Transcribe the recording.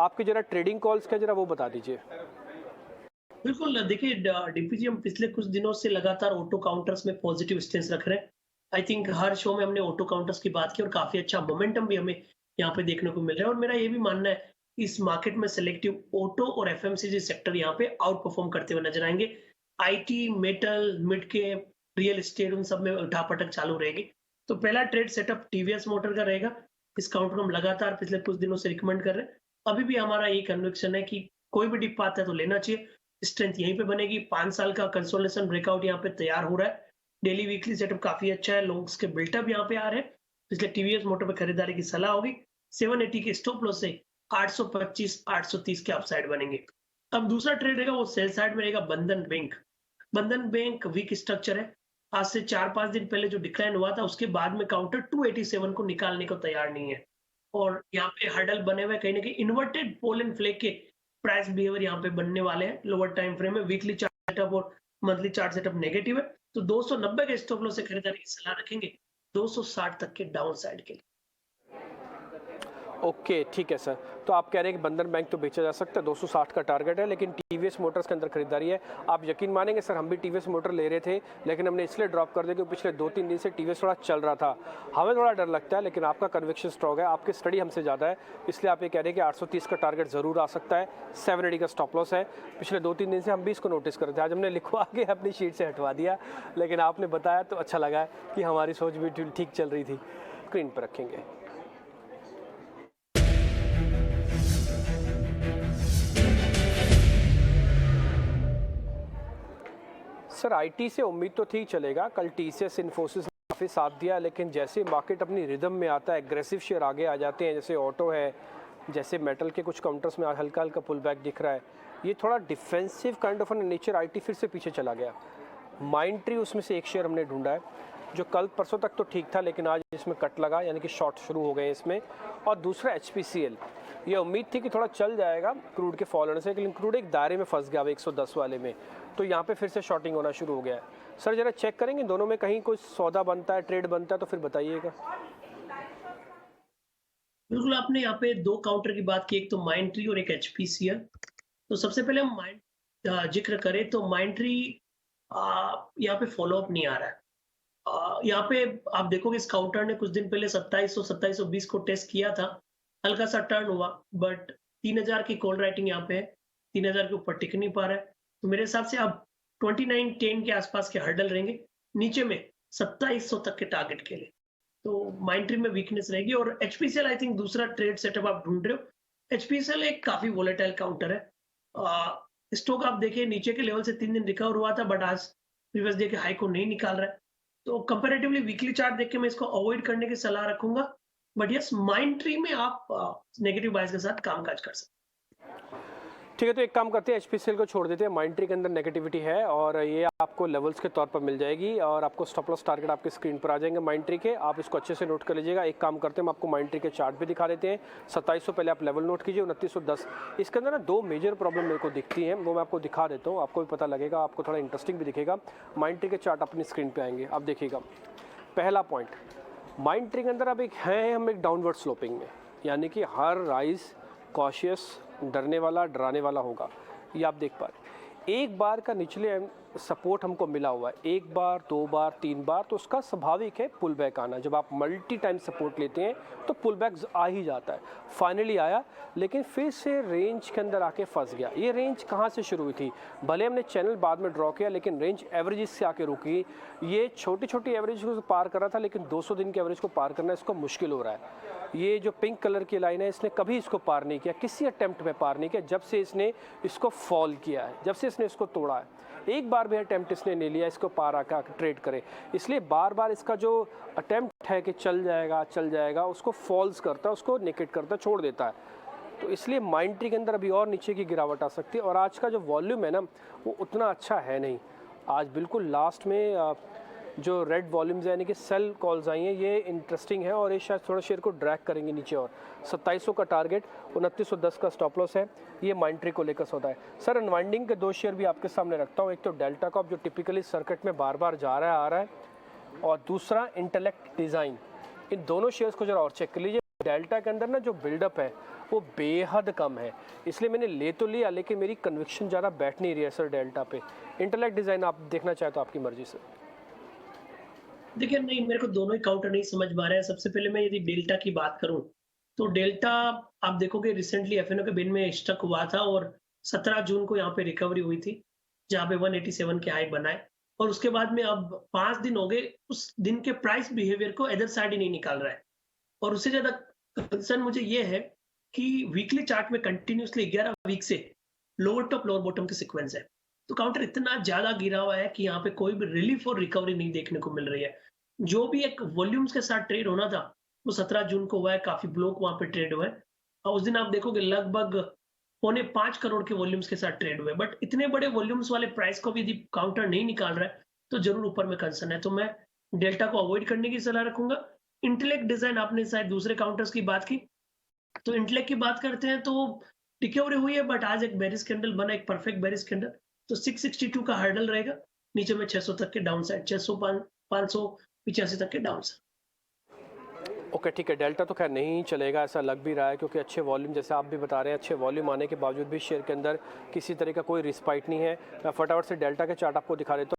आपके जरा trading calls का जरा वो बता दीजिए। बिल्कुल, देखिए डीपीजी हम पिछले कुछ दिनों से लगातार ऑटो काउंटर्स में पॉजिटिव स्टेंस रख रहे हैं। आई थिंक हर शो में हमने ऑटो काउंटर्स की बात की और काफ़ी अच्छा मोमेंटम भी हमें यहाँ पे देखने को मिल रहा है और मेरा ये भी मानना है कि इस मार्केट में सिलेक्टिव ऑटो और एफएमसीजी सेक्टर यहाँ पे आउट परफॉर्म करते हुए नज़र आएँगे। IT, metal, mid cap, real estate उन सब में उठापटक चालू रहेगी। तो पहला ट्रेड सेटअप टीवीएस मोटर का रहेगा। इस काउंटर को हम लगातार पिछले कुछ दिनों से रिकमेंड कर रहे हैं। अभी भी हमारा ये कन्विक्शन है कि कोई भी डिप आता है तो लेना चाहिए। स्ट्रेंथ यहीं पे बनेगी। 5 साल का कंसोलिडेशन ब्रेकआउट यहाँ पे तैयार हो रहा है। डेली वीकली सेटअप काफी अच्छा है। लोग के बिल्टअप यहाँ पे आ रहे हैं। इसलिए टीवीएस मोटर पे खरीदारी की सलाह होगी। 780 के स्टॉप लॉस से 825 830 के अपसाइड बनेंगे। अब दूसरा ट्रेड रहेगा वो सेल साइड में रहेगा बंधन बैंक। बंधन बैंक वीक स्ट्रक्चर है। आज से 4-5 दिन पहले जो डिक्लाइन हुआ था उसके बाद में काउंटर 287 को निकालने को तैयार नहीं है और यहाँ पे हर्डल बने हुए कहीं ना कहीं इन्वर्टेड पोल एंड फ्लेग के प्राइस बिहेवियर यहाँ पे बनने वाले हैं। लोअर टाइम फ्रेम में वीकली चार्ट सेटअप और मंथली चार्ट सेटअप नेगेटिव है तो 290 के स्टॉप लॉस से खरीदारी की सलाह रखेंगे 260 तक के डाउन साइड के लिए। ओके, ठीक है सर। तो आप कह रहे हैं कि बंधन बैंक तो बेचा जा सकता है, 260 का टारगेट है, लेकिन टीवीएस मोटर्स के अंदर खरीदारी है। आप यकीन मानेंगे सर, हम भी टीवीएस मोटर ले रहे थे, लेकिन हमने इसलिए ड्रॉप कर दिया कि पिछले 2-3 दिन से टीवीएस थोड़ा चल रहा था। हमें थोड़ा डर लगता है, लेकिन आपका कन्विक्शन स्ट्रॉन्ग है, आपकी स्टडी हमसे ज़्यादा है, इसलिए आप ये कह रहे हैं कि 830 का टारगेट ज़रूर आ सकता है। 780 का स्टॉप लॉस है। पिछले 2-3 दिन से हम भी इसको नोटिस कर रहे थे। आज हमने लिखवा के अपनी शीट से हटवा दिया, लेकिन आपने बताया तो अच्छा लगा कि हमारी सोच भी ठीक चल रही थी। स्क्रीन पर रखेंगे। सर, आईटी से उम्मीद तो ठीक चलेगा। कल टीसीएस, इन्फोसिस ने काफ़ी साथ दिया, लेकिन जैसे मार्केट अपनी रिदम में आता है, एग्रेसिव शेयर आगे आ जाते हैं, जैसे ऑटो है, जैसे मेटल के कुछ काउंटर्स में हल्का हल्का पुल बैक दिख रहा है। ये थोड़ा defensive kind of nature, IT फिर से पीछे चला गया। माइंड ट्री उसमें से एक शेयर हमने ढूंढा है जो कल परसों तक तो ठीक था, लेकिन आज इसमें कट लगा, यानी कि शॉर्ट शुरू हो गए इसमें। और दूसरा एचपीसीएल, ये उम्मीद थी कि थोड़ा चल जाएगा क्रूड के फॉल होने से, लेकिन क्रूड एक दायरे में फंस गया 110 वाले में, तो यहाँ पे फिर से शॉर्टिंग होना शुरू हो गया है। सर जरा चेक करेंगे दोनों में कहीं कोई सौदा बनता है, ट्रेड बनता है तो फिर बताइएगा। बिल्कुल, आपने यहाँ पे 2 काउंटर की बात की, एक तो माइंड ट्री और एक एचपीसीएल। तो सबसे पहले हम माइंड जिक्र करें तो माइंड ट्री यहाँ पे फॉलो अप नहीं आ रहा है। यहाँ पे आप देखोगे इस काउंटर ने कुछ दिन पहले 2700-2720 को टेस्ट किया था, हल्का सा टर्न हुआ, बट 3000 की कॉल राइटिंग यहाँ पे है, 3000 के ऊपर टिक नहीं पा रहा है। तो मेरे हिसाब से अब 2910 के आसपास के हर्डल रहेंगे, नीचे में 2700 तक के टारगेट के लिए। तो माइंड ट्री में वीकनेस रहेगी और एचपीसीएल आई थिंक दूसरा ट्रेड सेटअप आप ढूंढ रहे हो। एचपीसीएल एक काफी वोलेटाइल काउंटर है। स्टॉक आप देखिए नीचे के लेवल से 3 दिन रिकवर हुआ था, बट आज प्रीवियस डे के हाई को नहीं निकाल रहा है। तो कंपैरेटिवली वीकली चार्ट देख के मैं इसको अवॉइड करने की सलाह रखूंगा, बट यस माइंड ट्री में आप नेगेटिव बायस के साथ कामकाज कर सकते हैं। ठीक है, तो एक काम करते हैं, एचपीसीएल को छोड़ देते हैं। माइंड ट्री के अंदर नेगेटिविटी है और ये आपको लेवल्स के तौर पर मिल जाएगी और आपको स्टॉप लॉस टारगेट आपके स्क्रीन पर आ जाएंगे माइंड ट्री के। आप इसको अच्छे से नोट कर लीजिएगा। एक काम करते हैं, हम आपको माइंड ट्री के चार्ट भी दिखा देते हैं। 2700 पहले आप लेवल नोट कीजिए, 2910। इसके अंदर ना 2 मेजर प्रॉब्लम मेरे को दिखती हैं, वो मैं आपको दिखा देता हूँ, आपको भी पता लगेगा, आपको थोड़ा इंटरेस्टिंग भी दिखेगा। माइंड ट्री के चार्ट अपनी स्क्रीन पर आएंगे, आप देखिएगा। पहला पॉइंट, माइंड ट्री के अंदर अब एक है हम एक डाउनवर्ड स्लोपिंग में, यानी कि हर राइज कॉशियस, डरने वाला, डराने वाला होगा, ये आप देख पा रहे। एक बार का निचले सपोर्ट हमको मिला हुआ है, 1 बार, 2 बार, 3 बार, तो उसका स्वाभाविक है पुल बैक आना। जब आप मल्टी टाइम सपोर्ट लेते हैं तो पुल बैक आ ही जाता है। फाइनली आया, लेकिन फिर से रेंज के अंदर आके फंस गया। ये रेंज कहाँ से शुरू हुई थी? भले हमने चैनल बाद में ड्रॉ किया, लेकिन रेंज एवरेज से आके रुकी। ये छोटी छोटी एवरेज को पार कर रहा था, लेकिन 200 दिन के एवरेज को पार करना इसको मुश्किल हो रहा है। ये जो पिंक कलर की लाइन है, इसने कभी इसको पार नहीं किया, किसी अटेम्प्ट में पार नहीं किया, जब से इसने इसको फॉल किया है, जब से इसने इसको तोड़ा है। एक बार भी अटेम्प्ट इसने नहीं लिया इसको पार आकर ट्रेड करे, इसलिए बार बार इसका जो अटेम्प्ट है कि चल जाएगा, उसको फॉल्स करता है, उसको नेकेट करता है, छोड़ देता है। तो इसलिए माइंड ट्री के अंदर अभी और नीचे की गिरावट आ सकती है। और आज का जो वॉल्यूम है ना, वो उतना अच्छा है नहीं। आज बिल्कुल लास्ट में जो रेड वॉल्यूम्स यानी कि सेल कॉल्स आई हैं, ये इंटरेस्टिंग है और ये शायद थोड़ा शेयर को ड्रैग करेंगे नीचे। और 2700 का टारगेट, 2910 का स्टॉप लॉस है। ये माइंड ट्री को लेकर सौदा है। सर अनवाइंडिंग के 2 शेयर भी आपके सामने रखता हूँ। एक तो डेल्टा कॉप, जो टिपिकली सर्किट में बार बार जा रहा है, आ रहा है, और दूसरा इंटेलेक्ट डिज़ाइन। इन दोनों शेयर्स को जरा और चेक कर लीजिए। डेल्टा के अंदर ना जो बिल्डअप है, वो बेहद कम है, इसलिए मैंने ले तो लिया लेकिन मेरी कन्विक्शन ज़्यादा बैठ नहीं रही है सर डेल्टा पे। इंटेलेक्ट डिज़ाइन आप देखना चाहे तो आपकी मर्जी से। देखिए नहीं, मेरे को दोनों ही काउंटर नहीं समझ में आ रहे हैं। सबसे पहले मैं यदि डेल्टा की बात करूं, तो डेल्टा आप देखोगे रिसेंटली एफएनओ के बिन में स्टक हुआ था और 17 जून को यहाँ पे रिकवरी हुई थी, जहाँ पे 187 के हाई बनाए और उसके बाद में अब 5 दिन हो गए, उस दिन के प्राइस बिहेवियर को अदर साइड ही नहीं निकाल रहा है। और उससे ज़्यादा कंसर्न मुझे ये है कि वीकली चार्ट में कंटिन्यूअसली 11 वीक से लोअर टॉप लोअर बॉटम के सीक्वेंस है। तो काउंटर इतना ज़्यादा गिरा हुआ है कि यहाँ पे कोई भी रिलीफ और रिकवरी नहीं देखने को मिल रही है। जो भी एक वॉल्यूम्स के साथ ट्रेड होना था, वो 17 जून को हुआ है, काफ़ी ब्लॉक वहाँ पे ट्रेड हुए हैं और उस दिन आप देखोगे लगभग पौने 5 करोड़ के वॉल्यूम्स के साथ ट्रेड हुए। बट इतने बड़े वॉल्यूम्स वाले प्राइस को भी यदि काउंटर नहीं निकाल रहा है, तो ज़रूर ऊपर में कंसर्न है। तो मैं डेल्टा को अवॉइड करने की सलाह रखूँगा। इंटेलेक्ट डिज़ाइन आपने शायद दूसरे काउंटर्स की बात की, तो इंटेलेक्ट की बात करते हैं तो रिकवरी हुई है बट आज एक बेरिश कैंडल बना, एक परफेक्ट बेरिश कैंडल। तो 662 का हर्डल रहेगा, नीचे में 600 तक के डाउन साइड, 600 585 तक के डाउन साइड। ओके ठीक है, डेल्टा तो खैर नहीं चलेगा ऐसा लग भी रहा है, क्योंकि अच्छे वॉल्यूम जैसे आप भी बता रहे हैं, अच्छे वॉल्यूम आने के बावजूद भी शेयर के अंदर किसी तरह का कोई रिस्पाइट नहीं है। मैं फटाफट से डेल्टा के चार्ट आपको दिखा देता हूँ।